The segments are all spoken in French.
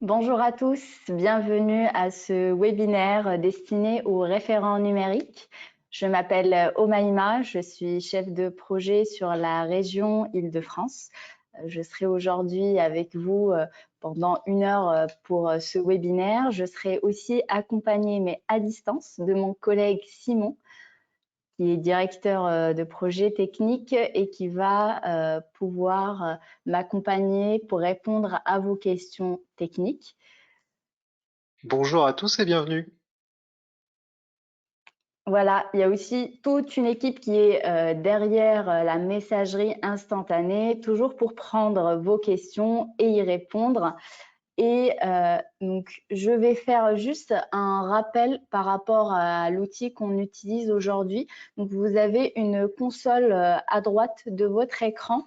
Bonjour à tous, bienvenue à ce webinaire destiné aux référents numériques. Je m'appelle Omaïma, je suis chef de projet sur la région Île-de-France. Je serai aujourd'hui avec vous pendant 1 heure pour ce webinaire. Je serai aussi accompagnée, mais à distance, de mon collègue Simon, qui est directeur de projet technique et qui va pouvoir m'accompagner pour répondre à vos questions techniques. Bonjour à tous et bienvenue. Voilà, il y a aussi toute une équipe qui est derrière la messagerie instantanée, toujours pour prendre vos questions et y répondre. Et donc, je vais faire juste un rappel par rapport à l'outil qu'on utilise aujourd'hui. Donc, vous avez une console à droite de votre écran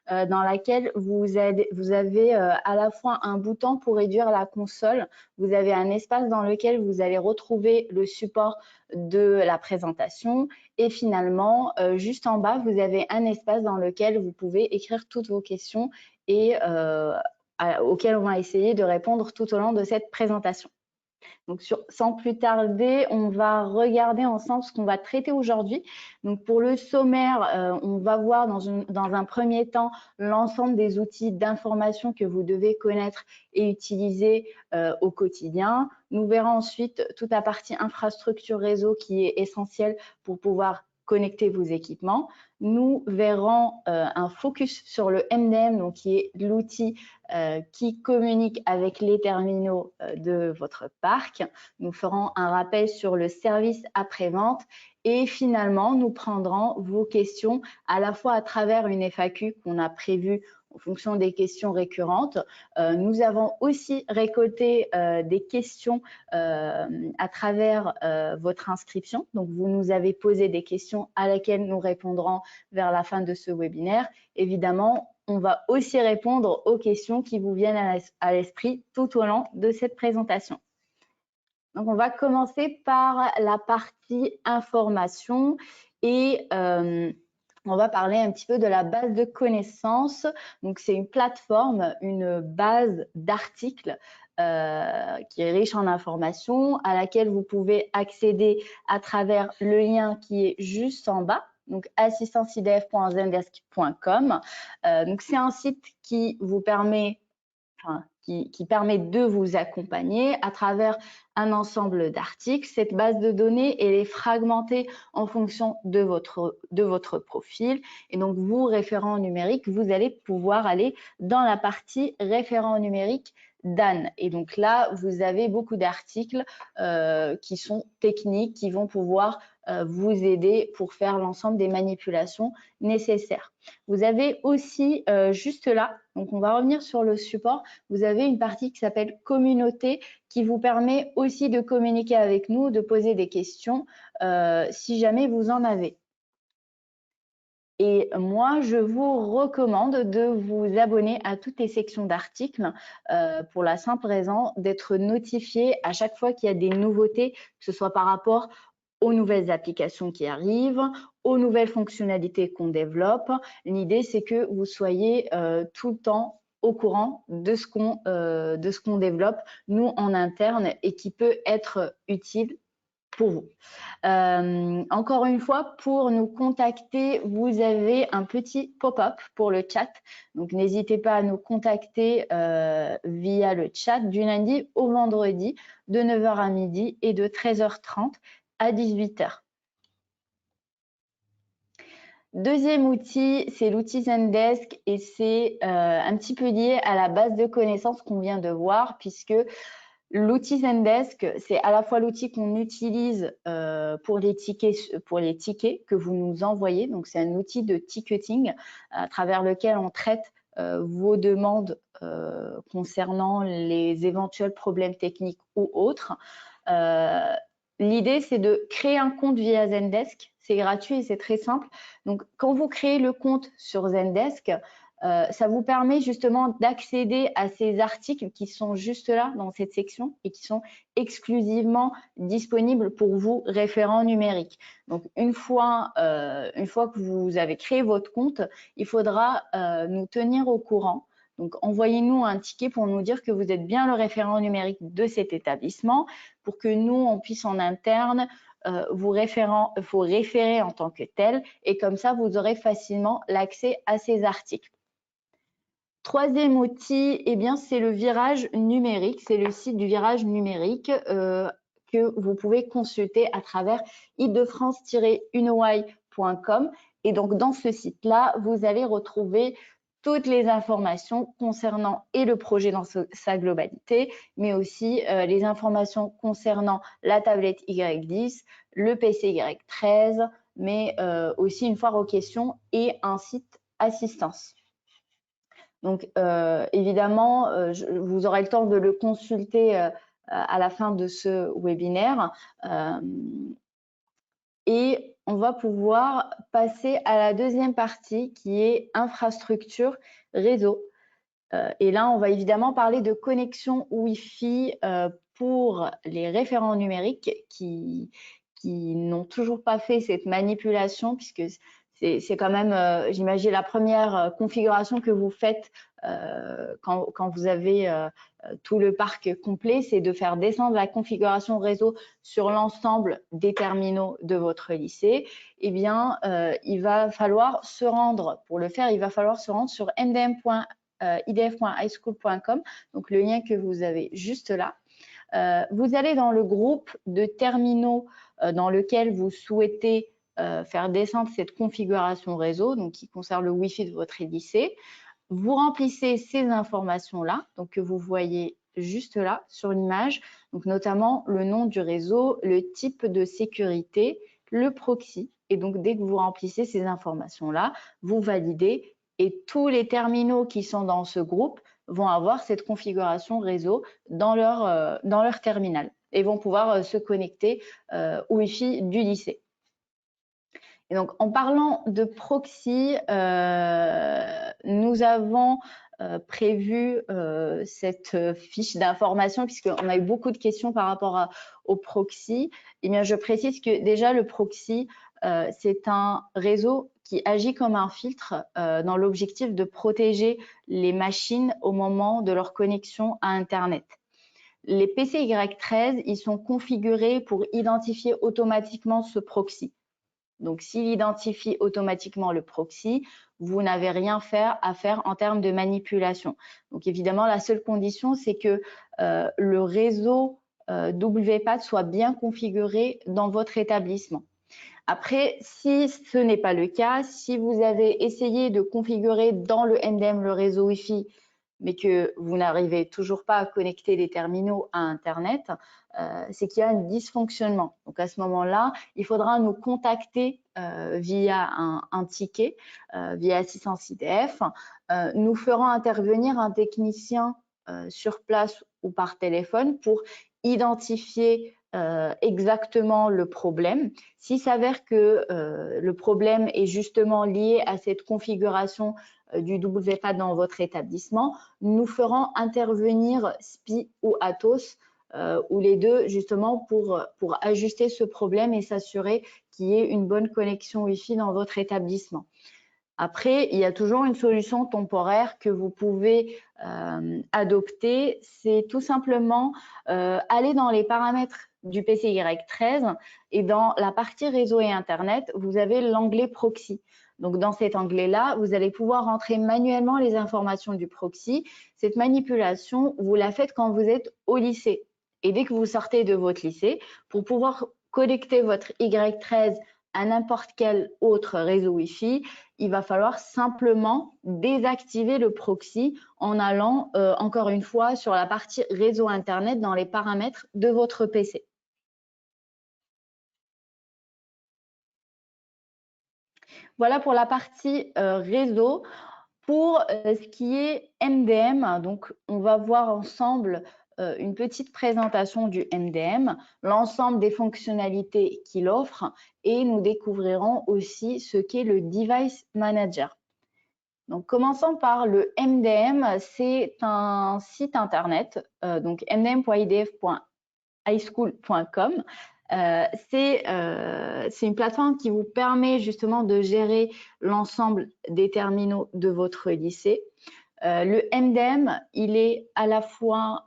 dans laquelle vous avez à la fois un bouton pour réduire la console, vous avez un espace dans lequel vous allez retrouver le support de la présentation et finalement, juste en bas, vous avez un espace dans lequel vous pouvez écrire toutes vos questions et auxquelles on va essayer de répondre tout au long de cette présentation. Donc, sans plus tarder, on va regarder ensemble ce qu'on va traiter aujourd'hui. Donc, pour le sommaire, on va voir dans un premier temps l'ensemble des outils d'information que vous devez connaître et utiliser au quotidien. Nous verrons ensuite toute la partie infrastructure réseau qui est essentielle pour pouvoir connecter vos équipements. Nous verrons un focus sur le MDM, donc qui est l'outil qui communique avec les terminaux de votre parc. Nous ferons un rappel sur le service après-vente et finalement, nous prendrons vos questions à la fois à travers une FAQ qu'on a prévue en fonction des questions récurrentes. Nous avons aussi récolté des questions à travers votre inscription. Donc, vous nous avez posé des questions à laquelle nous répondrons vers la fin de ce webinaire. Évidemment, on va aussi répondre aux questions qui vous viennent à l'esprit tout au long de cette présentation. Donc, on va commencer par la partie information et on va parler un petit peu de la base de connaissances. Donc, c'est une plateforme, une base d'articles qui est riche en informations, à laquelle vous pouvez accéder à travers le lien qui est juste en bas. Donc, assistanceidf.zendesk.com. Donc, c'est un site qui vous permet, qui permet de vous accompagner à travers un ensemble d'articles. Cette base de données, elle est fragmentée en fonction de votre profil. Et donc, vous, référent numérique, vous allez pouvoir aller dans la partie référent numérique d'Anne. Et donc là, vous avez beaucoup d'articles qui sont techniques, qui vont pouvoir vous aider pour faire l'ensemble des manipulations nécessaires. Vous avez aussi juste là, donc on va revenir sur le support, vous avez une partie qui s'appelle communauté qui vous permet aussi de communiquer avec nous, de poser des questions si jamais vous en avez. Et moi, je vous recommande de vous abonner à toutes les sections d'articles pour la simple raison d'être notifié à chaque fois qu'il y a des nouveautés, que ce soit par rapport aux nouvelles applications qui arrivent, aux nouvelles fonctionnalités qu'on développe. L'idée, c'est que vous soyez tout le temps au courant de ce qu'on développe, nous, en interne, et qui peut être utile pour vous. Encore une fois, pour nous contacter, vous avez un petit pop-up pour le chat. Donc, n'hésitez pas à nous contacter via le chat du lundi au vendredi de 9 h à midi et de 13h30 à 18 h. Deuxième outil, c'est l'outil Zendesk et c'est un petit peu lié à la base de connaissances qu'on vient de voir puisque l'outil Zendesk, c'est à la fois l'outil qu'on utilise pour les tickets que vous nous envoyez. Donc, c'est un outil de ticketing à travers lequel on traite vos demandes concernant les éventuels problèmes techniques ou autres. L'idée, c'est de créer un compte via Zendesk. C'est gratuit et c'est très simple. Donc, quand vous créez le compte sur Zendesk, Ça vous permet justement d'accéder à ces articles qui sont juste là dans cette section et qui sont exclusivement disponibles pour vous, référents numériques. Donc, une fois que vous avez créé votre compte, il faudra nous tenir au courant. Donc, envoyez-nous un ticket pour nous dire que vous êtes bien le référent numérique de cet établissement pour que nous, on puisse en interne vous référer en tant que tel et comme ça, vous aurez facilement l'accès à ces articles. Troisième outil, eh bien, c'est le virage numérique. C'est le site du virage numérique que vous pouvez consulter à travers ile-de-france-unoy.com. Et donc, dans ce site-là, vous allez retrouver toutes les informations concernant et le projet dans sa globalité, mais aussi les informations concernant la tablette Y10, le PC Y13, mais aussi une foire aux questions et un site assistance. Donc, évidemment, vous aurez le temps de le consulter à la fin de ce webinaire. Et on va pouvoir passer à la deuxième partie qui est infrastructure réseau. Et là, on va évidemment parler de connexion Wi-Fi pour les référents numériques qui n'ont toujours pas fait cette manipulation puisque c'est quand même, j'imagine, la première configuration que vous faites quand vous avez tout le parc complet, c'est de faire descendre la configuration réseau sur l'ensemble des terminaux de votre lycée. Eh bien, il va falloir se rendre, pour le faire, il va falloir se rendre sur mdm.idf.highschool.com, donc le lien que vous avez juste là. Vous allez dans le groupe de terminaux dans lequel vous souhaitez faire descendre cette configuration réseau, donc qui concerne le Wi-Fi de votre lycée. Vous remplissez ces informations-là, donc que vous voyez juste là sur l'image, donc notamment le nom du réseau, le type de sécurité, le proxy. Et donc, dès que vous remplissez ces informations-là, vous validez et tous les terminaux qui sont dans ce groupe vont avoir cette configuration réseau dans leur terminal et vont pouvoir se connecter au Wi-Fi du lycée. Et donc, en parlant de proxy, nous avons prévu cette fiche d'information puisqu'on a eu beaucoup de questions par rapport au proxy. Eh bien, je précise que déjà, le proxy, c'est un réseau qui agit comme un filtre dans l'objectif de protéger les machines au moment de leur connexion à Internet. Les PCY13, ils sont configurés pour identifier automatiquement ce proxy. Donc, s'il identifie automatiquement le proxy, vous n'avez rien à faire en termes de manipulation. Donc, évidemment, la seule condition, c'est que le réseau WPAT soit bien configuré dans votre établissement. Après, si ce n'est pas le cas, si vous avez essayé de configurer dans le MDM le réseau Wi-Fi, mais que vous n'arrivez toujours pas à connecter les terminaux à Internet, c'est qu'il y a un dysfonctionnement. Donc, à ce moment-là, il faudra nous contacter via un ticket, via assistance IDF. Nous ferons intervenir un technicien sur place ou par téléphone pour identifier exactement le problème. S'il s'avère que le problème est justement lié à cette configuration du WPAT dans votre établissement, nous ferons intervenir SPI ou Atos ou les deux justement pour ajuster ce problème et s'assurer qu'il y ait une bonne connexion Wi-Fi dans votre établissement. Après, il y a toujours une solution temporaire que vous pouvez adopter, c'est tout simplement aller dans les paramètres du PCY13 et dans la partie réseau et Internet, vous avez l'onglet proxy. Donc, dans cet onglet-là, vous allez pouvoir entrer manuellement les informations du proxy. Cette manipulation, vous la faites quand vous êtes au lycée. Et dès que vous sortez de votre lycée, pour pouvoir connecter votre Y13 à n'importe quel autre réseau Wi-Fi, il va falloir simplement désactiver le proxy en allant, encore une fois, sur la partie réseau Internet dans les paramètres de votre PC. Voilà pour la partie réseau. Pour ce qui est MDM, donc on va voir ensemble une petite présentation du MDM, l'ensemble des fonctionnalités qu'il offre et nous découvrirons aussi ce qu'est le Device Manager. Donc, commençons par le MDM, c'est un site internet, donc mdm.idf.highschool.com. C'est une plateforme qui vous permet justement de gérer l'ensemble des terminaux de votre lycée. Le MDM, il est à la fois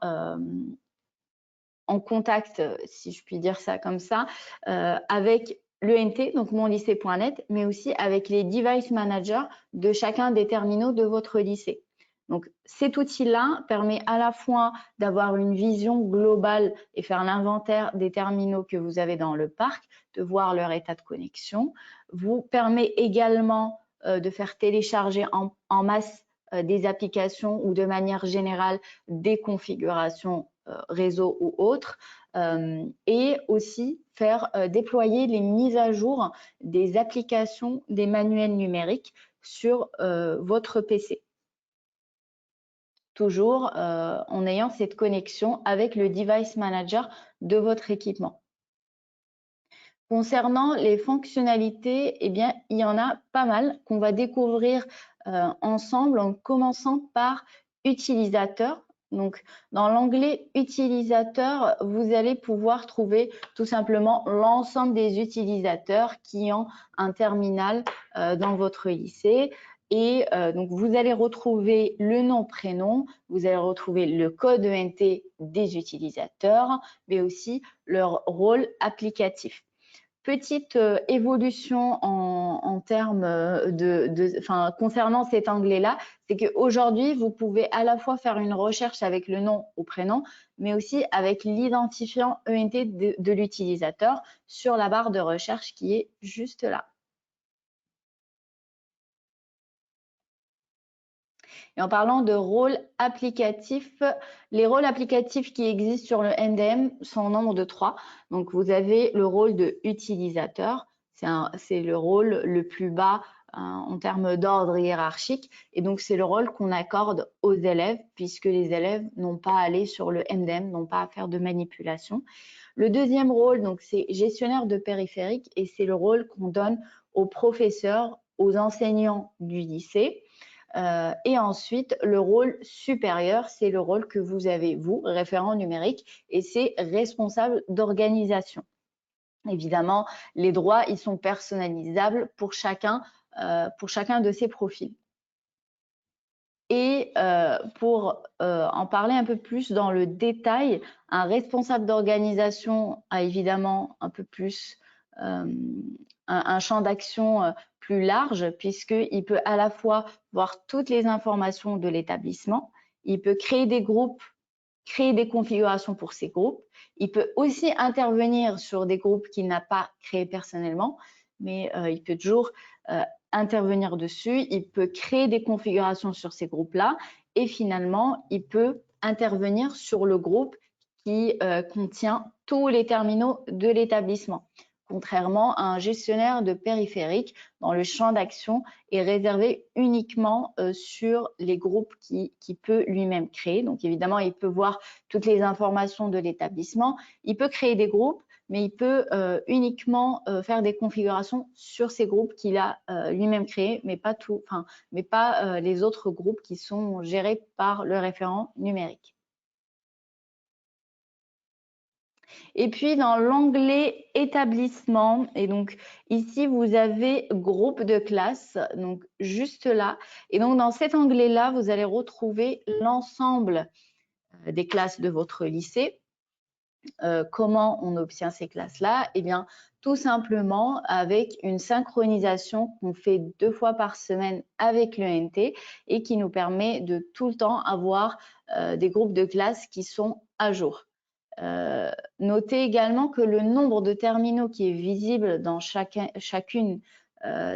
en contact, si je puis dire ça comme ça, avec l'ENT, donc monlycée.net, mais aussi avec les device managers de chacun des terminaux de votre lycée. Donc, cet outil-là permet à la fois d'avoir une vision globale et faire l'inventaire des terminaux que vous avez dans le parc, de voir leur état de connexion, vous permet également de faire télécharger en masse des applications ou de manière générale des configurations réseau ou autres, et aussi faire déployer les mises à jour des applications, des manuels numériques sur votre PC. Toujours en ayant cette connexion avec le device manager de votre équipement. Concernant les fonctionnalités, eh bien, il y en a pas mal qu'on va découvrir ensemble en commençant par utilisateur. Donc, dans l'onglet utilisateur, vous allez pouvoir trouver tout simplement l'ensemble des utilisateurs qui ont un terminal dans votre lycée. Et donc, vous allez retrouver le nom, prénom, vous allez retrouver le code ENT des utilisateurs, mais aussi leur rôle applicatif. Petite évolution en termes concernant cet onglet-là, c'est qu'aujourd'hui, vous pouvez à la fois faire une recherche avec le nom ou prénom, mais aussi avec l'identifiant ENT de l'utilisateur sur la barre de recherche qui est juste là. Et en parlant de rôles applicatifs, les rôles applicatifs qui existent sur le MDM sont au nombre de 3. Donc, vous avez le rôle de utilisateur, c'est le rôle le plus bas en termes d'ordre hiérarchique. Et donc, c'est le rôle qu'on accorde aux élèves, puisque les élèves n'ont pas à aller sur le MDM, n'ont pas à faire de manipulation. Le deuxième rôle, donc, c'est gestionnaire de périphérique, et c'est le rôle qu'on donne aux professeurs, aux enseignants du lycée. Et ensuite, le rôle supérieur, c'est le rôle que vous avez, vous, référent numérique, et c'est responsable d'organisation. Évidemment, les droits, ils sont personnalisables pour chacun de ces profils. Et pour en parler un peu plus dans le détail, un responsable d'organisation a évidemment un peu plus un champ d'action plus large, puisqu'il peut à la fois voir toutes les informations de l'établissement, il peut créer des groupes, créer des configurations pour ces groupes, il peut aussi intervenir sur des groupes qu'il n'a pas créés personnellement, mais il peut toujours intervenir dessus, il peut créer des configurations sur ces groupes-là et finalement, il peut intervenir sur le groupe qui contient tous les terminaux de l'établissement. Contrairement à un gestionnaire de périphérique dont le champ d'action est réservé uniquement sur les groupes qu'il peut lui-même créer. Donc évidemment, il peut voir toutes les informations de l'établissement, il peut créer des groupes, mais il peut uniquement faire des configurations sur ces groupes qu'il a lui-même créés, mais pas les autres groupes qui sont gérés par le référent numérique. Et puis dans l'onglet établissement, et donc ici vous avez groupe de classe, donc juste là. Et donc dans cet onglet-là, vous allez retrouver l'ensemble des classes de votre lycée. Comment on obtient ces classes-là? Eh bien, tout simplement avec une synchronisation qu'on fait 2 fois par semaine avec l'ENT et qui nous permet de tout le temps avoir des groupes de classes qui sont à jour. Notez également que le nombre de terminaux qui est visible dans chacune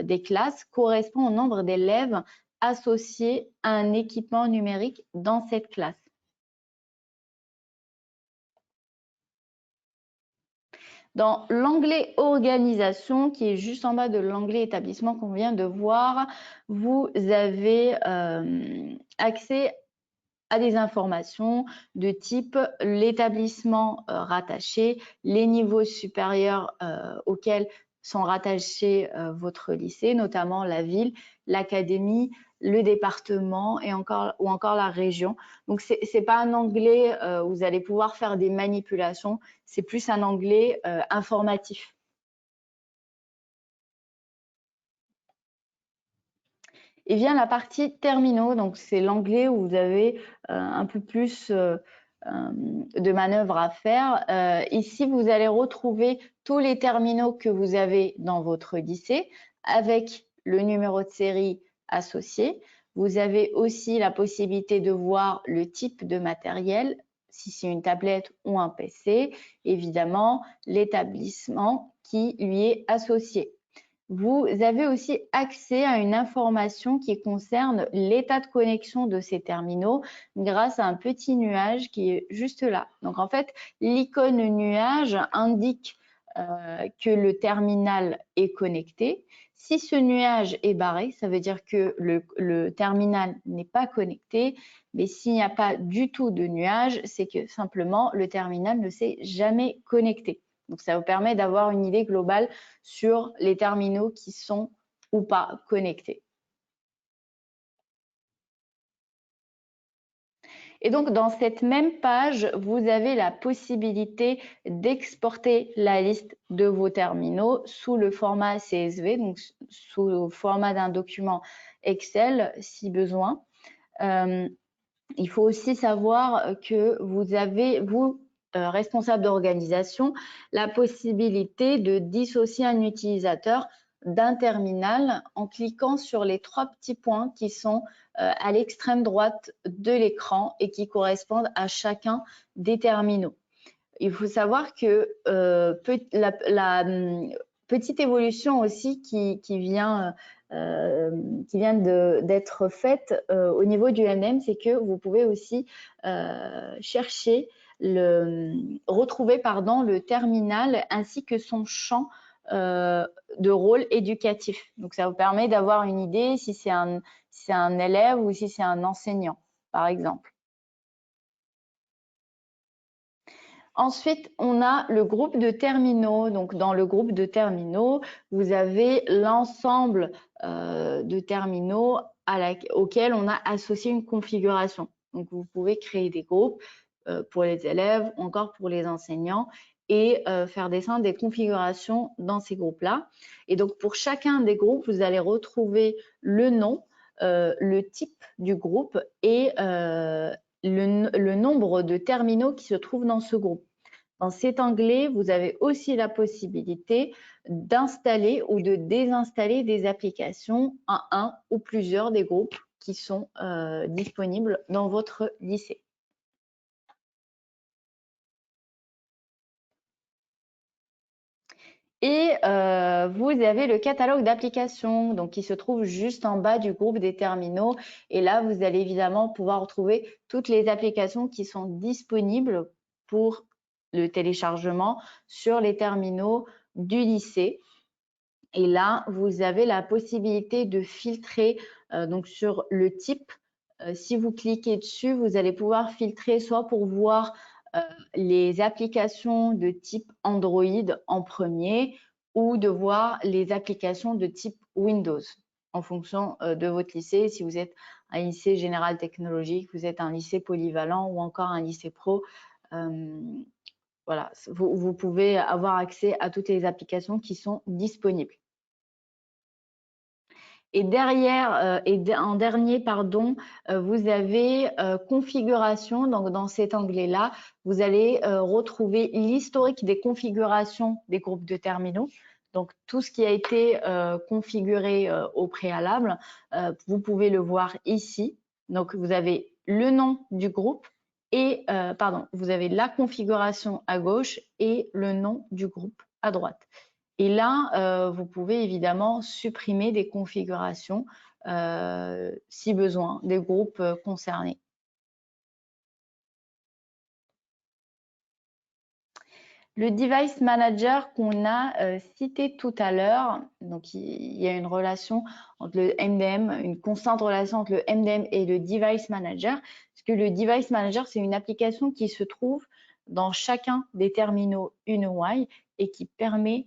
des classes correspond au nombre d'élèves associés à un équipement numérique dans cette classe. Dans l'onglet organisation, qui est juste en bas de l'onglet établissement qu'on vient de voir, vous avez accès à des informations de type l'établissement rattaché, les niveaux supérieurs auxquels sont rattachés votre lycée, notamment la ville, l'académie, le département ou encore la région. Donc, c'est pas un anglais où vous allez pouvoir faire des manipulations, c'est plus un anglais informatif. Et vient la partie terminaux, donc c'est l'anglais où vous avez un peu plus de manœuvres à faire. Ici, vous allez retrouver tous les terminaux que vous avez dans votre lycée avec le numéro de série associé. Vous avez aussi la possibilité de voir le type de matériel, si c'est une tablette ou un PC, évidemment l'établissement qui lui est associé. Vous avez aussi accès à une information qui concerne l'état de connexion de ces terminaux grâce à un petit nuage qui est juste là. Donc en fait, l'icône nuage indique que le terminal est connecté. Si ce nuage est barré, ça veut dire que le terminal n'est pas connecté. Mais s'il n'y a pas du tout de nuage, c'est que simplement le terminal ne s'est jamais connecté. Donc, ça vous permet d'avoir une idée globale sur les terminaux qui sont ou pas connectés. Et donc, dans cette même page, vous avez la possibilité d'exporter la liste de vos terminaux sous le format CSV, donc sous le format d'un document Excel si besoin. Il faut aussi savoir que vous avez, responsable d'organisation, la possibilité de dissocier un utilisateur d'un terminal en cliquant sur les 3 petits points qui sont à l'extrême droite de l'écran et qui correspondent à chacun des terminaux. Il faut savoir que la petite évolution aussi qui vient d'être faite au niveau du MDM, c'est que vous pouvez aussi retrouver le terminal ainsi que son champ de rôle éducatif. Donc, ça vous permet d'avoir une idée si c'est un élève ou si c'est un enseignant, par exemple. Ensuite, on a le groupe de terminaux. Donc, dans le groupe de terminaux, vous avez l'ensemble de terminaux auxquels on a associé une configuration. Donc, vous pouvez créer des groupes pour les élèves, encore pour les enseignants, et faire descendre des configurations dans ces groupes-là. Et donc, pour chacun des groupes, vous allez retrouver le nom, le type du groupe et le nombre de terminaux qui se trouvent dans ce groupe. Dans cet onglet, vous avez aussi la possibilité d'installer ou de désinstaller des applications à un ou plusieurs des groupes qui sont disponibles dans votre lycée. Et vous avez le catalogue d'applications donc qui se trouve juste en bas du groupe des terminaux. Et là, vous allez évidemment pouvoir retrouver toutes les applications qui sont disponibles pour le téléchargement sur les terminaux du lycée. Et là, vous avez la possibilité de filtrer donc sur le type. Si vous cliquez dessus, vous allez pouvoir filtrer soit pour voir les applications de type Android en premier ou de voir les applications de type Windows en fonction de votre lycée. Si vous êtes un lycée général technologique, vous êtes un lycée polyvalent ou encore un lycée pro, voilà, vous pouvez avoir accès à toutes les applications qui sont disponibles. Et derrière, en dernier, vous avez configuration. Donc, dans cet onglet-là, vous allez retrouver l'historique des configurations des groupes de terminaux. Donc, tout ce qui a été configuré au préalable, vous pouvez le voir ici. Donc, vous avez le nom du groupe et, vous avez la configuration à gauche et le nom du groupe à droite. Et là, vous pouvez évidemment supprimer des configurations si besoin, des groupes concernés. Le Device Manager qu'on a cité tout à l'heure, donc il y a une relation entre le MDM, une constante relation entre le MDM et le Device Manager, parce que le Device Manager, c'est une application qui se trouve dans chacun des terminaux UniY et qui permet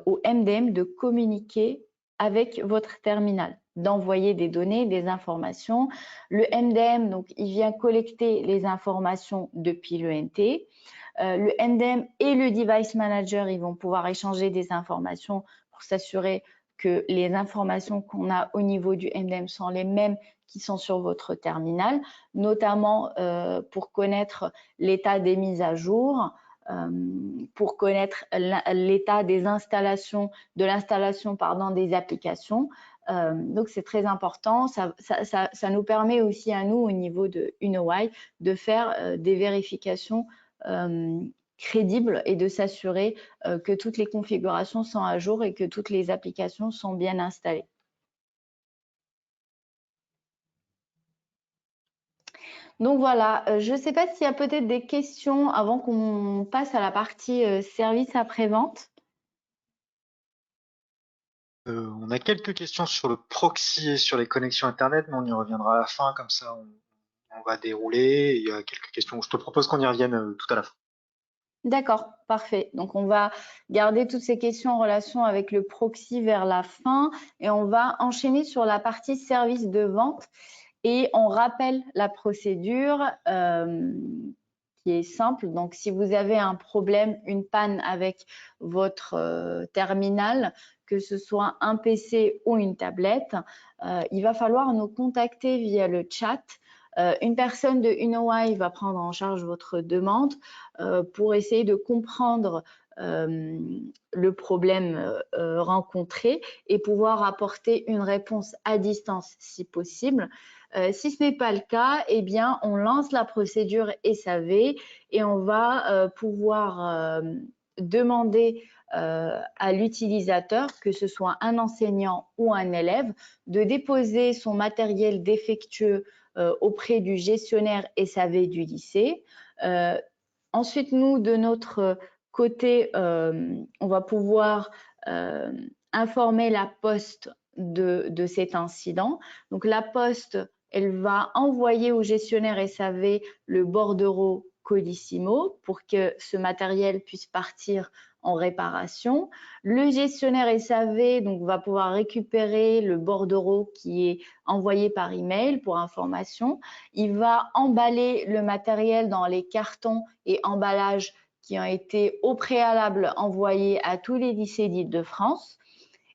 au MDM de communiquer avec votre terminal, d'envoyer des données, des informations. Le MDM, donc, il vient collecter les informations depuis le NT. Le MDM et le Device Manager, ils vont pouvoir échanger des informations pour s'assurer que les informations qu'on a au niveau du MDM sont les mêmes qui sont sur votre terminal, notamment pour connaître l'état des mises à jour, pour connaître l'état des installations, de l'installation des applications. Donc c'est très important. Ça nous permet aussi à nous, au niveau de UnoY, de faire des vérifications crédibles et de s'assurer que toutes les configurations sont à jour et que toutes les applications sont bien installées. Donc voilà, je ne sais pas s'il y a peut-être des questions avant qu'on passe à la partie service après-vente. On a quelques questions sur le proxy et sur les connexions Internet, mais on y reviendra à la fin, comme ça on va dérouler. Il y a quelques questions. Je te propose qu'on y revienne tout à la fin. D'accord, parfait. Donc, on va garder toutes ces questions en relation avec le proxy vers la fin et on va enchaîner sur la partie service de vente. Et on rappelle la procédure qui est simple. Donc, si vous avez un problème, une panne avec votre terminal, que ce soit un PC ou une tablette, il va falloir nous contacter via le chat. Une personne de UnoY va prendre en charge votre demande pour essayer de comprendre le problème rencontré et pouvoir apporter une réponse à distance si possible. Si ce n'est pas le cas, eh bien, on lance la procédure SAV et on va pouvoir demander à l'utilisateur, que ce soit un enseignant ou un élève, de déposer son matériel défectueux auprès du gestionnaire SAV du lycée. Ensuite, nous, de notre côté, on va pouvoir informer la poste de cet incident. Donc, la poste, elle va envoyer au gestionnaire SAV le bordereau Colissimo pour que ce matériel puisse partir en réparation. Le gestionnaire SAV donc, va pouvoir récupérer le bordereau qui est envoyé par email pour information. Il va emballer le matériel dans les cartons et emballages qui ont été au préalable envoyés à tous les lycées d'Île-de-France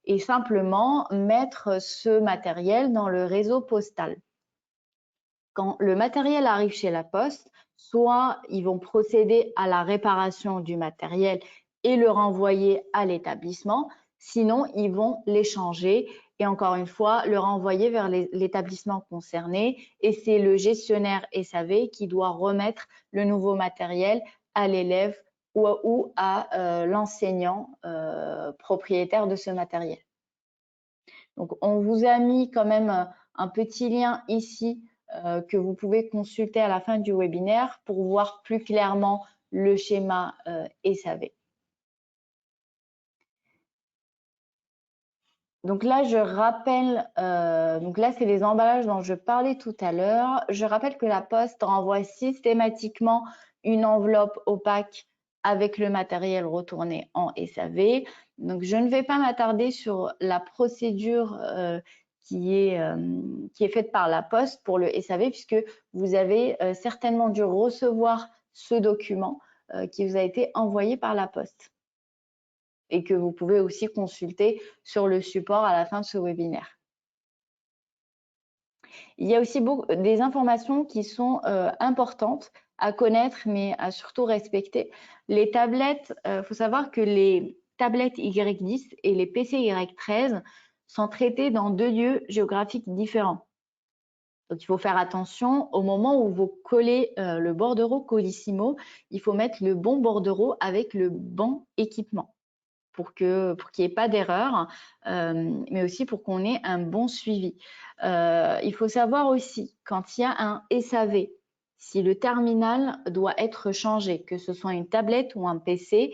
et simplement mettre ce matériel dans le réseau postal. Quand le matériel arrive chez la Poste, soit ils vont procéder à la réparation du matériel et le renvoyer à l'établissement, sinon ils vont l'échanger et encore une fois le renvoyer vers l'établissement concerné et c'est le gestionnaire SAV qui doit remettre le nouveau matériel à l'élève ou à l'enseignant propriétaire de ce matériel. Donc on vous a mis quand même un petit lien ici que vous pouvez consulter à la fin du webinaire pour voir plus clairement le schéma SAV. Donc là, je rappelle, donc là, c'est les emballages dont je parlais tout à l'heure. Je rappelle que la Poste renvoie systématiquement une enveloppe opaque avec le matériel retourné en SAV. Donc, je ne vais pas m'attarder sur la procédure qui est faite par la Poste pour le SAV, puisque vous avez certainement dû recevoir ce document qui vous a été envoyé par la Poste et que vous pouvez aussi consulter sur le support à la fin de ce webinaire. Il y a aussi des informations qui sont importantes à connaître, mais à surtout respecter. Les tablettes, faut savoir que les tablettes Y10 et les PC Y13 sont traités dans 2 lieux géographiques différents. Donc, il faut faire attention au moment où vous collez le bordereau Colissimo, il faut mettre le bon bordereau avec le bon équipement pour qu'il n'y ait pas d'erreur, mais aussi pour qu'on ait un bon suivi. Il faut savoir aussi, quand il y a un SAV, si le terminal doit être changé, que ce soit une tablette ou un PC,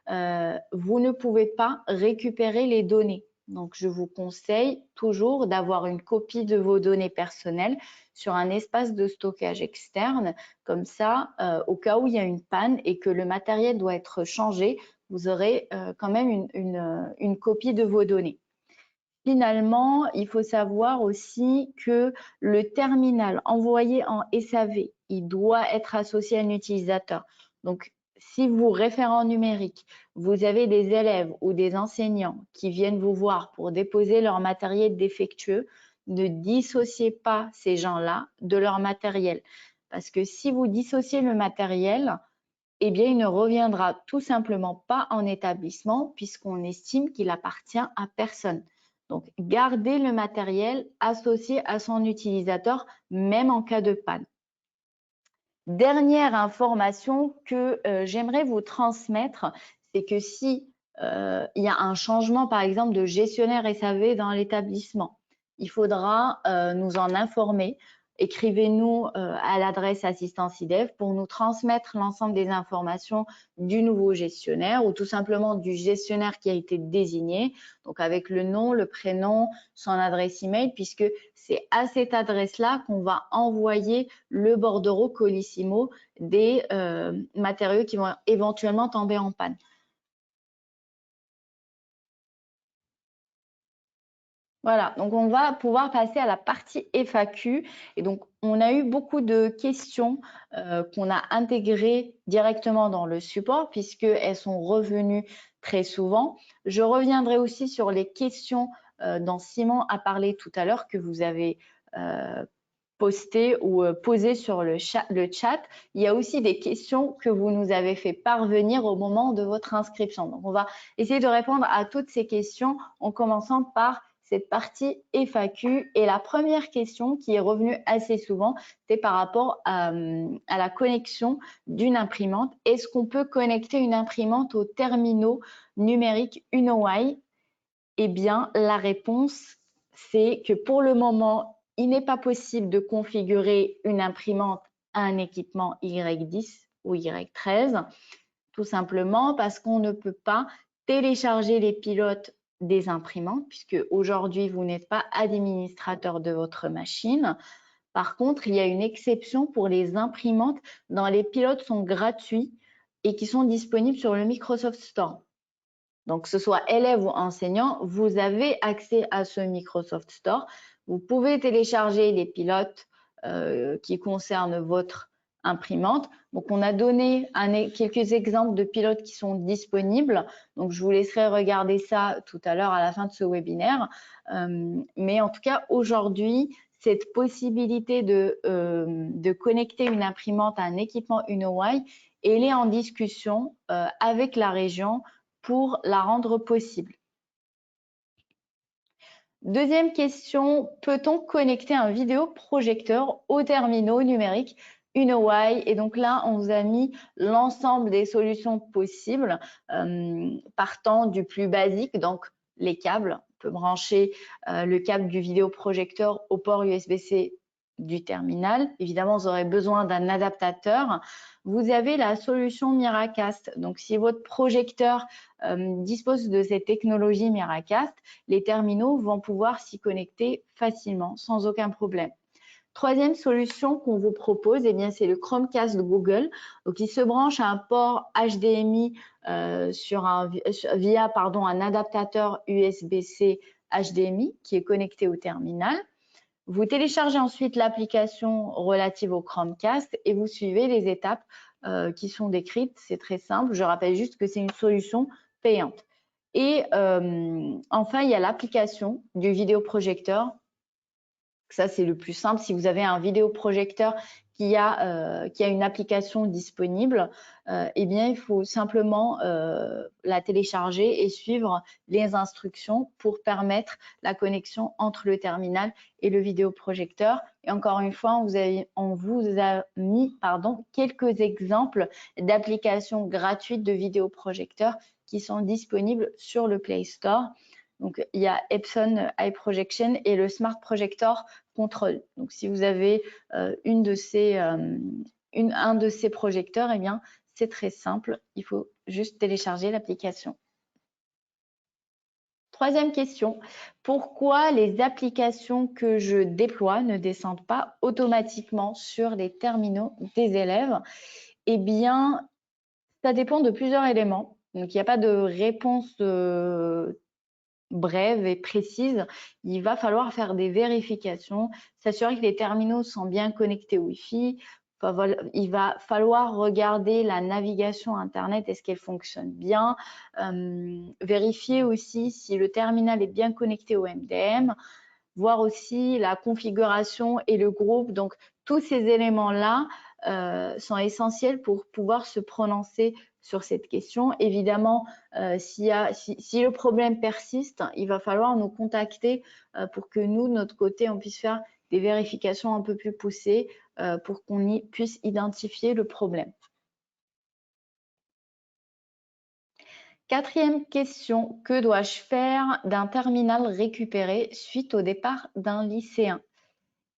vous ne pouvez pas récupérer les données. Donc, je vous conseille toujours d'avoir une copie de vos données personnelles sur un espace de stockage externe. Comme ça, au cas où il y a une panne et que le matériel doit être changé, vous aurez quand même une copie de vos données. finalement, il faut savoir aussi que le terminal envoyé en SAV, il doit être associé à un utilisateur. Donc, si vous, référent numérique, vous avez des élèves ou des enseignants qui viennent vous voir pour déposer leur matériel défectueux, ne dissociez pas ces gens-là de leur matériel. Parce que si vous dissociez le matériel, eh bien, il ne reviendra tout simplement pas en établissement puisqu'on estime qu'il appartient à personne. Donc, gardez le matériel associé à son utilisateur, même en cas de panne. Dernière information que j'aimerais vous transmettre, c'est que si il y a un changement, par exemple, de gestionnaire SAV dans l'établissement, il faudra nous en informer. Écrivez-nous à l'adresse assistance IDEV pour nous transmettre l'ensemble des informations du nouveau gestionnaire ou tout simplement du gestionnaire qui a été désigné, donc avec le nom, le prénom, son adresse email, puisque c'est à cette adresse-là qu'on va envoyer le bordereau colissimo des matériaux qui vont éventuellement tomber en panne. Voilà, donc on va pouvoir passer à la partie FAQ. Et donc, on a eu beaucoup de questions qu'on a intégrées directement dans le support puisqu'elles sont revenues très souvent. Je reviendrai aussi sur les questions dont Simon a parlé tout à l'heure que vous avez posté ou posé sur le chat. Il y a aussi des questions que vous nous avez fait parvenir au moment de votre inscription. Donc, on va essayer de répondre à toutes ces questions en commençant par cette partie FAQ. Et la première question qui est revenue assez souvent, c'est par rapport à la connexion d'une imprimante. Est-ce qu'on peut connecter une imprimante aux terminaux numériques UnoY? Eh bien, la réponse, c'est que pour le moment, il n'est pas possible de configurer une imprimante à un équipement Y10 ou Y13, tout simplement parce qu'on ne peut pas télécharger les pilotes des imprimantes, puisque aujourd'hui, vous n'êtes pas administrateur de votre machine. Par contre, il y a une exception pour les imprimantes dont les pilotes sont gratuits et qui sont disponibles sur le Microsoft Store. Donc, que ce soit élève ou enseignant, vous avez accès à ce Microsoft Store. Vous pouvez télécharger les pilotes qui concernent votre imprimante. Donc, on a donné quelques exemples de pilotes qui sont disponibles. Donc, je vous laisserai regarder ça tout à l'heure à la fin de ce webinaire. Mais en tout cas, aujourd'hui, cette possibilité de connecter une imprimante à un équipement UnoY, elle est en discussion avec la région pour la rendre possible. Deuxième question, peut-on connecter un vidéoprojecteur aux terminaux numériques UnoY? Et donc là, on vous a mis l'ensemble des solutions possibles, partant du plus basique, donc les câbles. On peut brancher le câble du vidéoprojecteur au port USB-C du terminal. Évidemment, vous aurez besoin d'un adaptateur. Vous avez la solution Miracast. Donc, si votre projecteur dispose de cette technologie Miracast, les terminaux vont pouvoir s'y connecter facilement, sans aucun problème. Troisième solution qu'on vous propose, eh bien, c'est le Chromecast de Google. Donc, il se branche à un port HDMI via un adaptateur USB-C HDMI qui est connecté au terminal. Vous téléchargez ensuite l'application relative au Chromecast et vous suivez les étapes qui sont décrites. C'est très simple. Je rappelle juste que c'est une solution payante. Et enfin, il y a l'application du vidéoprojecteur. Ça, c'est le plus simple. Si vous avez un vidéoprojecteur qui a une application disponible, eh bien, il faut simplement la télécharger et suivre les instructions pour permettre la connexion entre le terminal et le vidéoprojecteur. Et encore une fois, on vous a mis quelques exemples d'applications gratuites de vidéoprojecteurs qui sont disponibles sur le Play Store. Donc, il y a Epson Eye Projection et le Smart Projector Control. Donc, si vous avez un de ces projecteurs, eh bien, c'est très simple. Il faut juste télécharger l'application. Troisième question, pourquoi les applications que je déploie ne descendent pas automatiquement sur les terminaux des élèves? Eh bien, ça dépend de plusieurs éléments. Donc, il n'y a pas de réponse brève et précise, il va falloir faire des vérifications, s'assurer que les terminaux sont bien connectés au Wi-Fi. Il va falloir regarder la navigation Internet, est-ce qu'elle fonctionne bien, vérifier aussi si le terminal est bien connecté au MDM, voir aussi la configuration et le groupe. Donc, tous ces éléments-là sont essentiels pour pouvoir se prononcer sur cette question. Évidemment, si le problème persiste, il va falloir nous contacter pour que nous, de notre côté, on puisse faire des vérifications un peu plus poussées pour qu'on puisse identifier le problème. Quatrième question, que dois-je faire d'un terminal récupéré suite au départ d'un lycéen?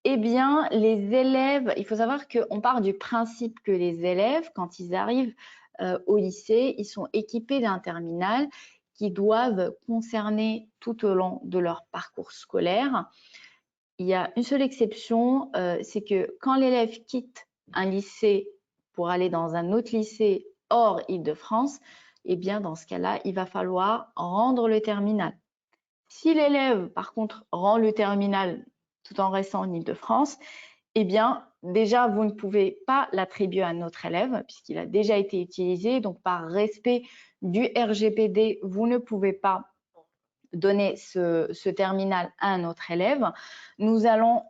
Eh bien, les élèves, il faut savoir qu'on part du principe que les élèves, quand ils arrivent au lycée, ils sont équipés d'un terminal qui doivent concerner tout au long de leur parcours scolaire. Il y a une seule exception, c'est que quand l'élève quitte un lycée pour aller dans un autre lycée hors Île-de-France, eh bien, dans ce cas-là, il va falloir rendre le terminal. Si l'élève, par contre, rend le terminal tout en restant en Île-de-France, eh bien, déjà, vous ne pouvez pas l'attribuer à notre élève puisqu'il a déjà été utilisé. Donc, par respect du RGPD, vous ne pouvez pas donner ce terminal à un autre élève. Nous allons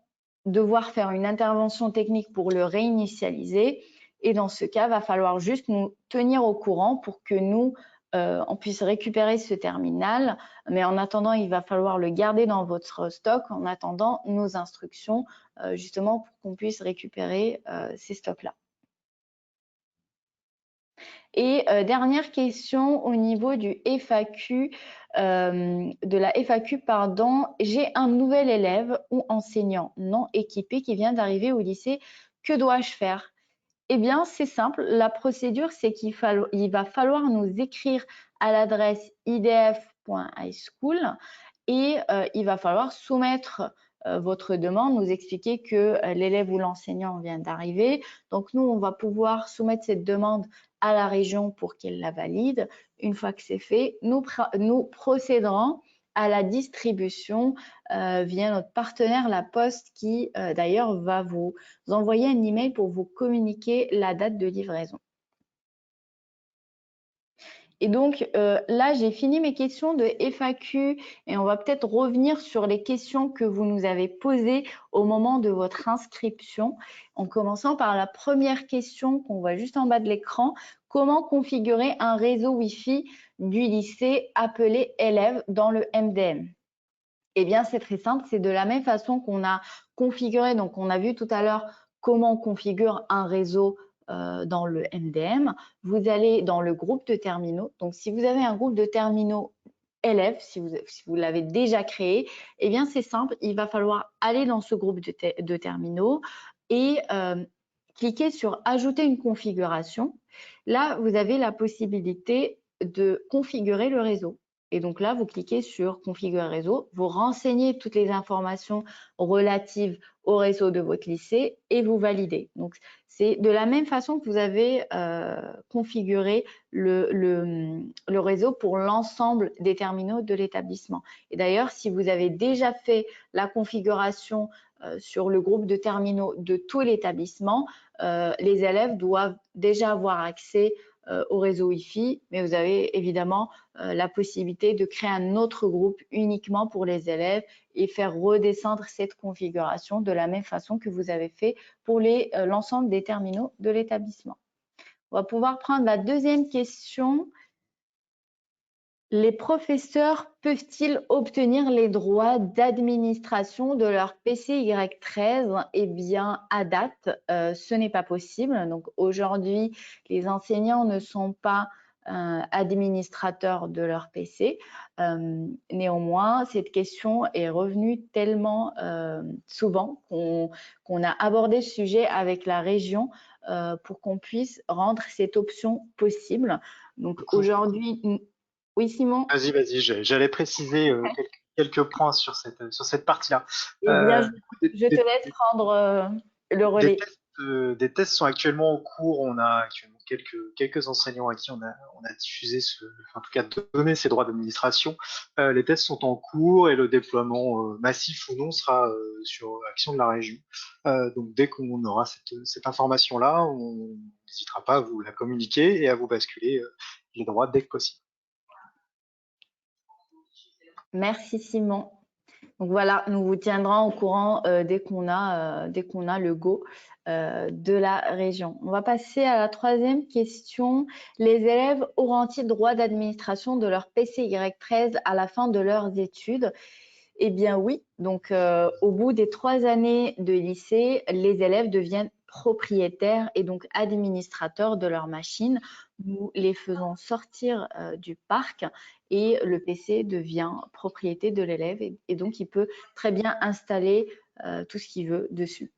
devoir faire une intervention technique pour le réinitialiser. Et dans ce cas, il va falloir juste nous tenir au courant pour que nous, on puisse récupérer ce terminal. Mais en attendant, il va falloir le garder dans votre stock en attendant nos instructions, justement pour qu'on puisse récupérer ces stocks-là. Et dernière question au niveau du FAQ, de la FAQ, pardon. J'ai un nouvel élève ou enseignant non équipé qui vient d'arriver au lycée. Que dois-je faire? Eh bien, c'est simple. La procédure, c'est qu'il va falloir nous écrire à l'adresse idf.highschool et il va falloir soumettre votre demande, nous expliquer que l'élève ou l'enseignant vient d'arriver. Donc, nous, on va pouvoir soumettre cette demande à la région pour qu'elle la valide. Une fois que c'est fait, nous procéderons à la distribution via notre partenaire La Poste qui, d'ailleurs, va vous envoyer un email pour vous communiquer la date de livraison. Et donc là, j'ai fini mes questions de FAQ et on va peut-être revenir sur les questions que vous nous avez posées au moment de votre inscription, en commençant par la première question qu'on voit juste en bas de l'écran. Comment configurer un réseau Wi-Fi du lycée appelé élève dans le MDM? Eh bien, c'est très simple, c'est de la même façon qu'on a configuré, donc on a vu tout à l'heure comment on configure un réseau dans le MDM. Vous allez dans le groupe de terminaux. Donc, si vous avez un groupe de terminaux élèves, si vous l'avez déjà créé, eh bien, c'est simple, il va falloir aller dans ce groupe de terminaux et cliquer sur « Ajouter une configuration ». Là, vous avez la possibilité de configurer le réseau. Et donc là, vous cliquez sur « Configurer réseau », vous renseignez toutes les informations relatives au réseau de votre lycée et vous validez. Donc, c'est de la même façon que vous avez configuré le réseau pour l'ensemble des terminaux de l'établissement. Et d'ailleurs, si vous avez déjà fait la configuration sur le groupe de terminaux de tout l'établissement, les élèves doivent déjà avoir accès au réseau Wi-Fi, mais vous avez évidemment la possibilité de créer un autre groupe uniquement pour les élèves et faire redescendre cette configuration de la même façon que vous avez fait pour l'ensemble des terminaux de l'établissement. On va pouvoir prendre la deuxième question. Les professeurs peuvent-ils obtenir les droits d'administration de leur PCY 13? Eh bien, à date, ce n'est pas possible. Donc aujourd'hui, les enseignants ne sont pas administrateurs de leur PC. Néanmoins, cette question est revenue tellement souvent qu'on a abordé ce sujet avec la région pour qu'on puisse rendre cette option possible. Donc aujourd'hui, oui, Simon? Vas-y, j'allais préciser quelques points sur cette partie-là. Eh bien, je te Des, laisse prendre le relais. des tests sont actuellement en cours. On a actuellement quelques enseignants à qui on a diffusé, en tout cas donné ces droits d'administration. Les tests sont en cours et le déploiement massif ou non sera sur action de la région. Donc dès qu'on aura cette information-là, on n'hésitera pas à vous la communiquer et à vous basculer les droits dès que possible. Merci Simon. Donc voilà, nous vous tiendrons au courant dès qu'on a le go de la région. On va passer à la troisième question. Les élèves auront-ils droit d'administration de leur PCY13 à la fin de leurs études? Eh bien oui, donc au bout des 3 années de lycée, les élèves deviennent propriétaires et donc administrateurs de leur machine. Nous les faisons sortir du parc et le PC devient propriété de l'élève et donc il peut très bien installer tout ce qu'il veut dessus.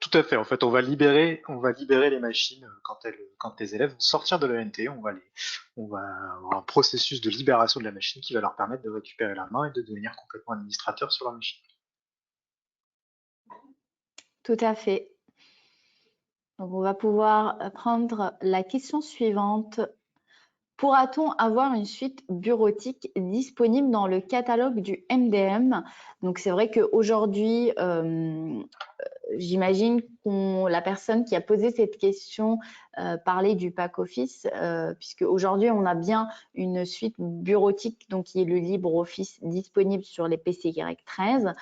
Tout à fait. En fait, on va libérer les machines quand les élèves vont sortir de l'ENT. On va avoir un processus de libération de la machine qui va leur permettre de récupérer la main et de devenir complètement administrateur sur leur machine. Tout à fait. Donc, on va pouvoir prendre la question suivante. Pourra-t-on avoir une suite bureautique disponible dans le catalogue du MDM? Donc, c'est vrai qu'aujourd'hui, j'imagine que la personne qui a posé cette question parlait du pack office, puisque aujourd'hui on a bien une suite bureautique, donc qui est le LibreOffice disponible sur les PCY13,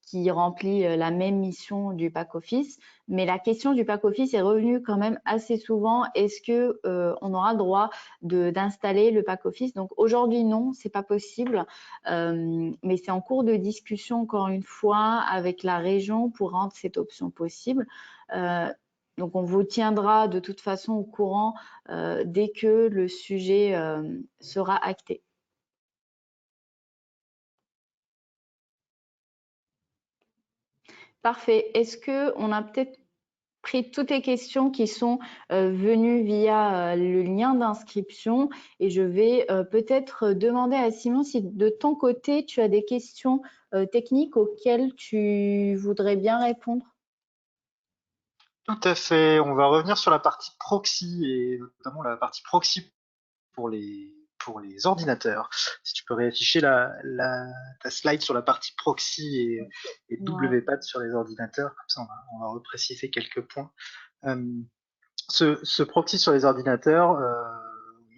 qui remplit la même mission du pack office. Mais la question du pack office est revenue quand même assez souvent. Est-ce que on aura le droit d'installer le pack office? Donc aujourd'hui non, c'est pas possible, mais c'est en cours de discussion encore une fois avec la région pour rendre cette option possible. Donc on vous tiendra de toute façon au courant dès que le sujet sera acté. Parfait. Est-ce qu'on a peut-être pris toutes les questions qui sont venues via le lien d'inscription et je vais peut-être demander à Simon si de ton côté tu as des questions techniques auxquelles tu voudrais bien répondre. Tout à fait. On va revenir sur la partie proxy et notamment la partie proxy pour les ordinateurs. Si tu peux réafficher ta slide sur la partie proxy et Ouais. WPAD sur les ordinateurs, comme ça on va repréciser quelques points. Ce proxy sur les ordinateurs,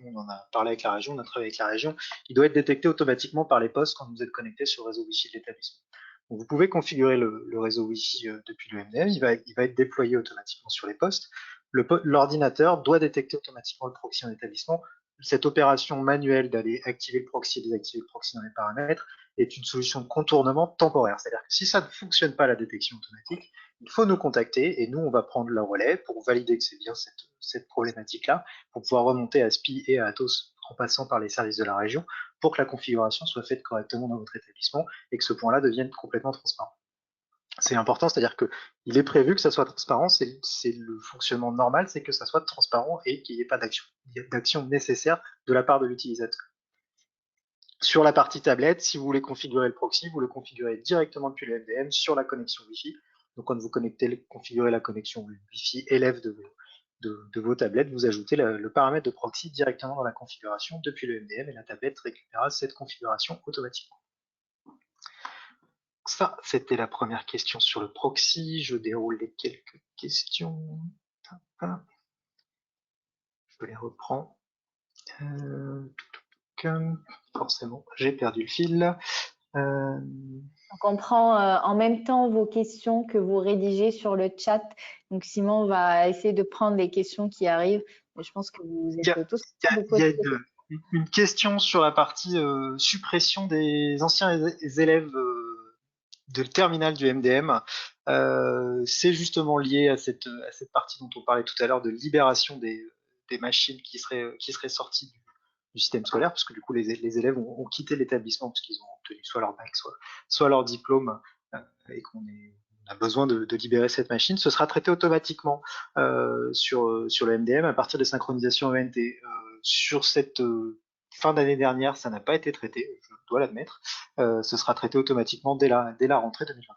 on en a parlé avec la région, on a travaillé avec la région, il doit être détecté automatiquement par les postes quand vous êtes connecté sur le réseau Wi-Fi de l'établissement. Donc vous pouvez configurer le réseau Wi-Fi depuis le MDM, il va être déployé automatiquement sur les postes. L'ordinateur doit détecter automatiquement le proxy en établissement. Cette opération manuelle d'aller activer le proxy et désactiver le proxy dans les paramètres est une solution de contournement temporaire. C'est-à-dire que si ça ne fonctionne pas la détection automatique, il faut nous contacter et nous, on va prendre le relais pour valider que c'est bien cette problématique-là, pour pouvoir remonter à SPI et à Atos en passant par les services de la région pour que la configuration soit faite correctement dans votre établissement et que ce point-là devienne complètement transparent. C'est important, c'est-à-dire qu'il est prévu que ça soit transparent, c'est le fonctionnement normal, c'est que ça soit transparent et qu'il n'y ait pas d'action nécessaire de la part de l'utilisateur. Sur la partie tablette, si vous voulez configurer le proxy, vous le configurez directement depuis le MDM sur la connexion Wi-Fi. Donc quand vous configurez la connexion Wi-Fi élève de vos tablettes, vous ajoutez le paramètre de proxy directement dans la configuration depuis le MDM et la tablette récupérera cette configuration automatiquement. Ça, c'était la première question sur le proxy. Je déroule les quelques questions. Je les reprends. Forcément, j'ai perdu le fil. Donc, on prend en même temps vos questions que vous rédigez sur le chat. Donc, Simon va essayer de prendre les questions qui arrivent. Mais je pense que vous êtes tous en train de Il y poser a une question sur la partie suppression des anciens élèves de terminal du MDM. C'est justement lié à cette partie dont on parlait tout à l'heure de libération des machines qui seraient sorties du système scolaire, parce que du coup les élèves ont quitté l'établissement parce qu'ils ont obtenu soit leur bac, soit leur diplôme, et qu'on a besoin de libérer cette machine. Ce sera traité automatiquement sur le MDM à partir des synchronisations ENT. Sur cette fin d'année dernière, ça n'a pas été traité, je dois l'admettre. Ce sera traité automatiquement dès la rentrée 2021.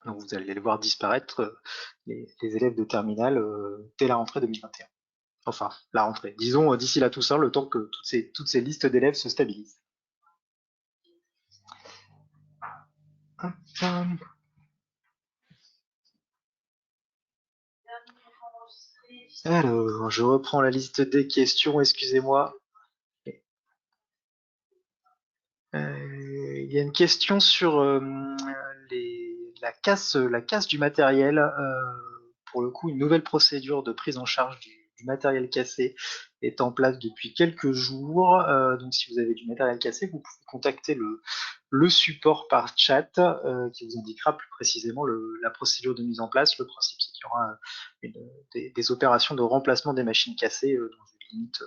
Donc vous allez les voir disparaître, les élèves de terminale, dès la rentrée 2021. Enfin, la rentrée. Disons d'ici la Toussaint, le temps que toutes ces listes d'élèves se stabilisent. Alors, je reprends la liste des questions, excusez-moi. Il y a une question sur la casse du matériel. Pour le coup, une nouvelle procédure de prise en charge du matériel cassé est en place depuis quelques jours. Donc, si vous avez du matériel cassé, vous pouvez contacter le support par chat qui vous indiquera plus précisément la procédure de mise en place. Le principe, c'est qu'il y aura des opérations de remplacement des machines cassées dans une limite.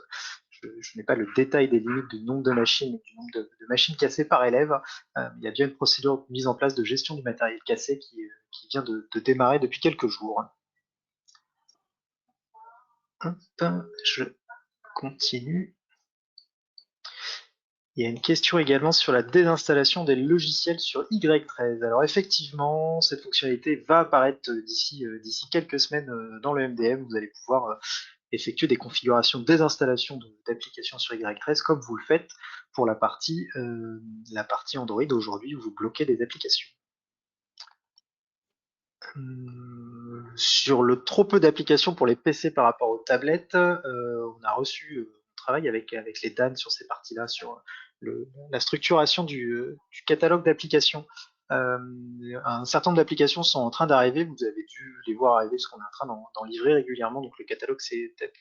Je n'ai pas le détail des limites du nombre de machines et du nombre de machines cassées par élève. Il y a bien une procédure de mise en place de gestion du matériel cassé qui vient de démarrer depuis quelques jours. Hop, je continue. Il y a une question également sur la désinstallation des logiciels sur Y13. Alors effectivement, cette fonctionnalité va apparaître d'ici quelques semaines dans le MDM. Vous allez pouvoir effectuer des configurations de désinstallation d'applications sur Y13 comme vous le faites pour la partie Android aujourd'hui où vous bloquez des applications. Sur le trop peu d'applications pour les PC par rapport aux tablettes, on travaille avec les DAN sur ces parties-là, sur la structuration du catalogue d'applications. Un certain nombre d'applications sont en train d'arriver, vous avez dû les voir arriver parce qu'on est en train d'en livrer régulièrement, donc le catalogue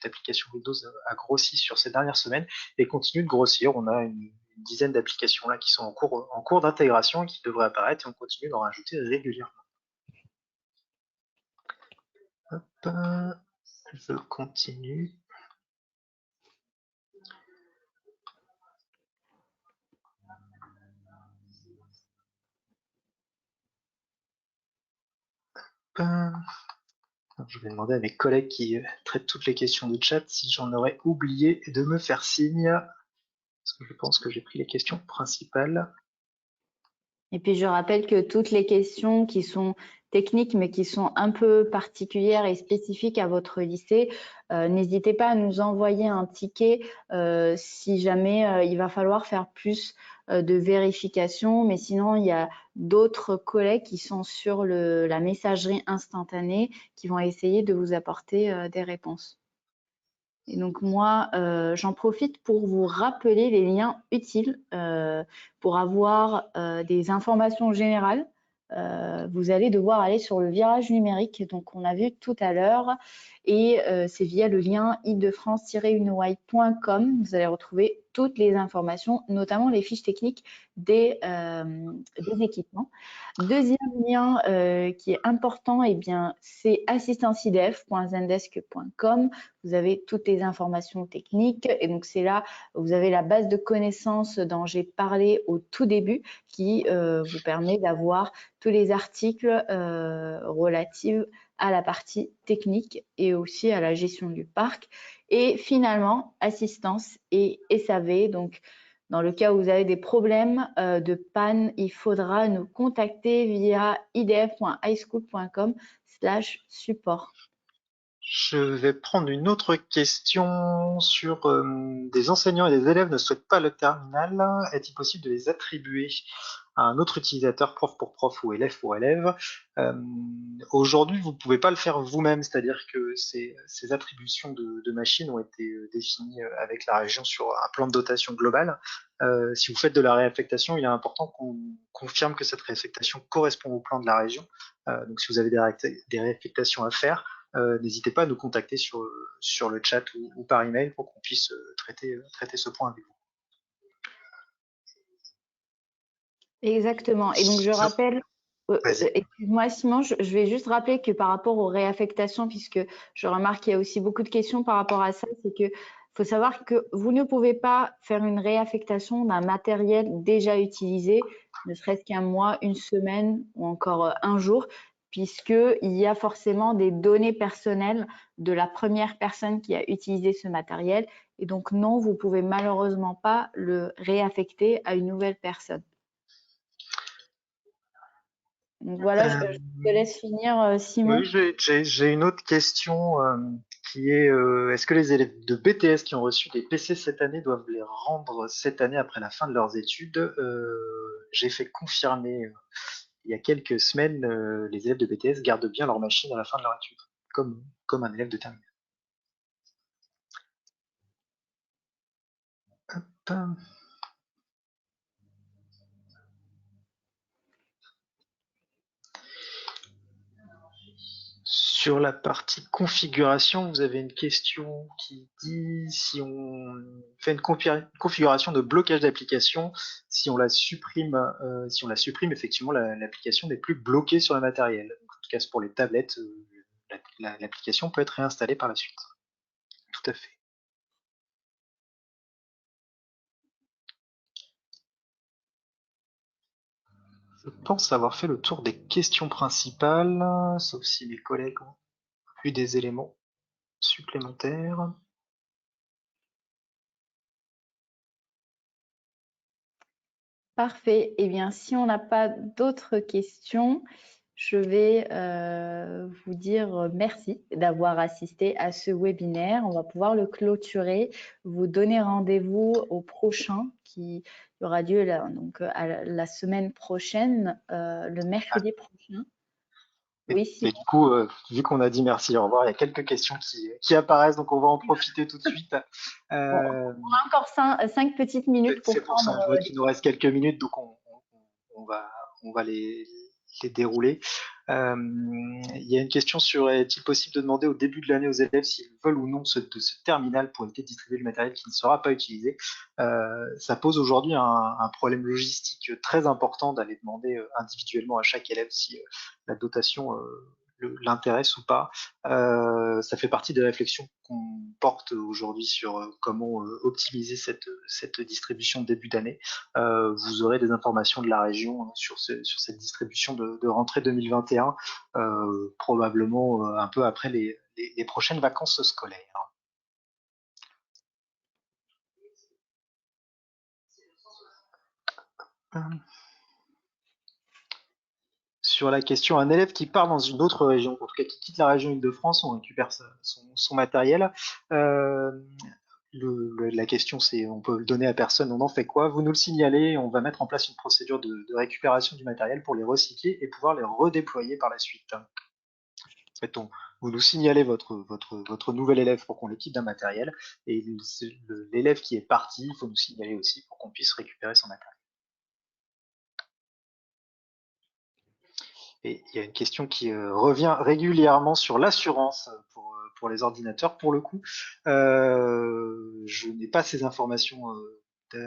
d'applications Windows a grossi sur ces dernières semaines et continue de grossir. On a une dizaine d'applications là qui sont en cours d'intégration et qui devraient apparaître et on continue d'en rajouter régulièrement. Hop, je continue. Je vais demander à mes collègues qui traitent toutes les questions de chat si j'en aurais oublié de me faire signe, parce que je pense que j'ai pris les questions principales. Et puis, je rappelle que toutes les questions qui sont techniques, mais qui sont un peu particulières et spécifiques à votre lycée, n'hésitez pas à nous envoyer un ticket si jamais il va falloir faire plus de vérification. Mais sinon, il y a d'autres collègues qui sont sur la messagerie instantanée qui vont essayer de vous apporter des réponses. Et donc moi, j'en profite pour vous rappeler les liens utiles pour avoir des informations générales. Vous allez devoir aller sur le virage numérique, donc on a vu tout à l'heure, et c'est via le lien ile-de-france-unoi.com. Vous allez retrouver toutes les informations, notamment les fiches techniques des équipements. Deuxième lien qui est important, eh bien, c'est assistanceidf.zendesk.com. Vous avez toutes les informations techniques et donc c'est là où vous avez la base de connaissances dont j'ai parlé au tout début qui vous permet d'avoir tous les articles relatifs à la partie technique et aussi à la gestion du parc. Et finalement, assistance et SAV. Donc, dans le cas où vous avez des problèmes de panne, il faudra nous contacter via idf.highschool.com/support. Je vais prendre une autre question sur des enseignants et des élèves ne souhaitent pas le terminal. Est-il possible de les attribuer à un autre utilisateur, prof pour prof ou élève pour élève? Aujourd'hui, vous ne pouvez pas le faire vous-même, c'est-à-dire que ces attributions de machines ont été définies avec la région sur un plan de dotation global. Si vous faites de la réaffectation, il est important qu'on confirme que cette réaffectation correspond au plan de la région. Donc si vous avez des réaffectations à faire, n'hésitez pas à nous contacter sur le chat ou par email pour qu'on puisse traiter ce point avec vous. Exactement. Et donc, je rappelle, excuse-moi Simon, je vais juste rappeler que par rapport aux réaffectations, puisque je remarque qu'il y a aussi beaucoup de questions par rapport à ça, c'est que faut savoir que vous ne pouvez pas faire une réaffectation d'un matériel déjà utilisé, ne serait-ce qu'un mois, une semaine ou encore un jour, puisqu'il y a forcément des données personnelles de la première personne qui a utilisé ce matériel. Et donc, non, vous pouvez malheureusement pas le réaffecter à une nouvelle personne. Donc voilà, je te laisse finir, Oui, Simon. j'ai une autre question qui est est-ce que les élèves de BTS qui ont reçu des PC cette année doivent les rendre cette année après la fin de leurs études? J'ai fait confirmer il y a quelques semaines, les élèves de BTS gardent bien leur machine à la fin de leur étude, comme un élève de terminale. Hop. Sur la partie configuration, vous avez une question qui dit si on fait une configuration de blocage d'application, si on la supprime, effectivement, l'application n'est plus bloquée sur le matériel. Donc, en tout cas, pour les tablettes, l'application peut être réinstallée par la suite. Tout à fait. Je pense avoir fait le tour des questions principales, sauf si mes collègues ont eu des éléments supplémentaires. Parfait. Eh bien, si on n'a pas d'autres questions, je vais vous dire merci d'avoir assisté à ce webinaire. On va pouvoir le clôturer, vous donner rendez-vous au prochain qui aura lieu donc, la semaine prochaine, le mercredi prochain. Oui, Et Simon. du coup, vu qu'on a dit merci, au revoir, il y a quelques questions qui apparaissent, donc on va en profiter tout de suite. On Euh, a encore 5 petites minutes pour c'est pour prendre ça, je vois des qu'il nous reste quelques minutes, donc on va, on va les dérouler. Il y a une question sur est-il possible de demander au début de l'année aux élèves s'ils veulent ou non de ce terminal pour éviter de distribuer le matériel qui ne sera pas utilisé. Ça pose aujourd'hui un problème logistique très important d'aller demander individuellement à chaque élève si la dotation l'intéresse ou pas. Ça fait partie des réflexions qu'on porte aujourd'hui sur comment optimiser cette distribution de début d'année. Vous aurez des informations de la région sur cette distribution de rentrée 2021, probablement un peu après les prochaines vacances scolaires. Sur la question, un élève qui part dans une autre région, en tout cas qui quitte la région Île-de-France, on récupère son matériel. La question, c'est on peut le donner à personne, on en fait quoi? Vous nous le signalez, on va mettre en place une procédure de récupération du matériel pour les recycler et pouvoir les redéployer par la suite. En fait, vous nous signalez votre nouvel élève pour qu'on l'équipe d'un matériel, et l'élève qui est parti, il faut nous signaler aussi pour qu'on puisse récupérer son matériel. Et il y a une question qui revient régulièrement sur l'assurance pour les ordinateurs. Pour le coup, je n'ai pas ces informations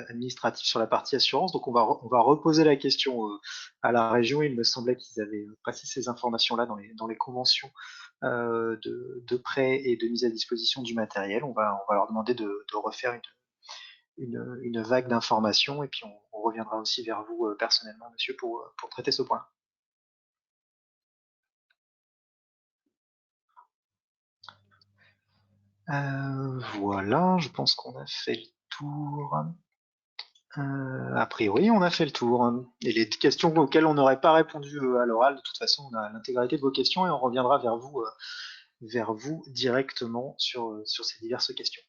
administratives sur la partie assurance, donc on va reposer la question à la région. Il me semblait qu'ils avaient passé ces informations-là dans les conventions de prêt et de mise à disposition du matériel. On va leur demander de refaire une vague d'informations, et puis on reviendra aussi vers vous personnellement, monsieur, pour traiter ce point. Voilà, je pense qu'on a fait le tour. A priori, on a fait le tour. Et les questions auxquelles on n'aurait pas répondu à l'oral, de toute façon, on a l'intégralité de vos questions et on reviendra vers vous directement sur ces diverses questions.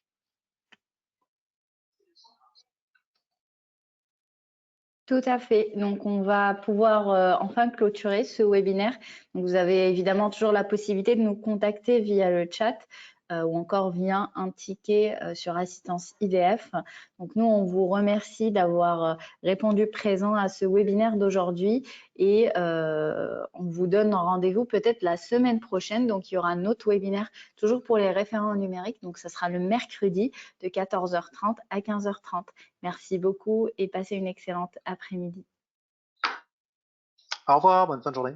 Tout à fait. Donc, on va pouvoir enfin clôturer ce webinaire. Donc, vous avez évidemment toujours la possibilité de nous contacter via le chat ou encore via un ticket sur Assistance IDF. Donc, nous, on vous remercie d'avoir répondu présent à ce webinaire d'aujourd'hui et on vous donne rendez-vous peut-être la semaine prochaine. Donc, il y aura un autre webinaire toujours pour les référents numériques. Donc, ça sera le mercredi de 14h30 à 15h30. Merci beaucoup et passez une excellente après-midi. Au revoir, bonne fin de journée.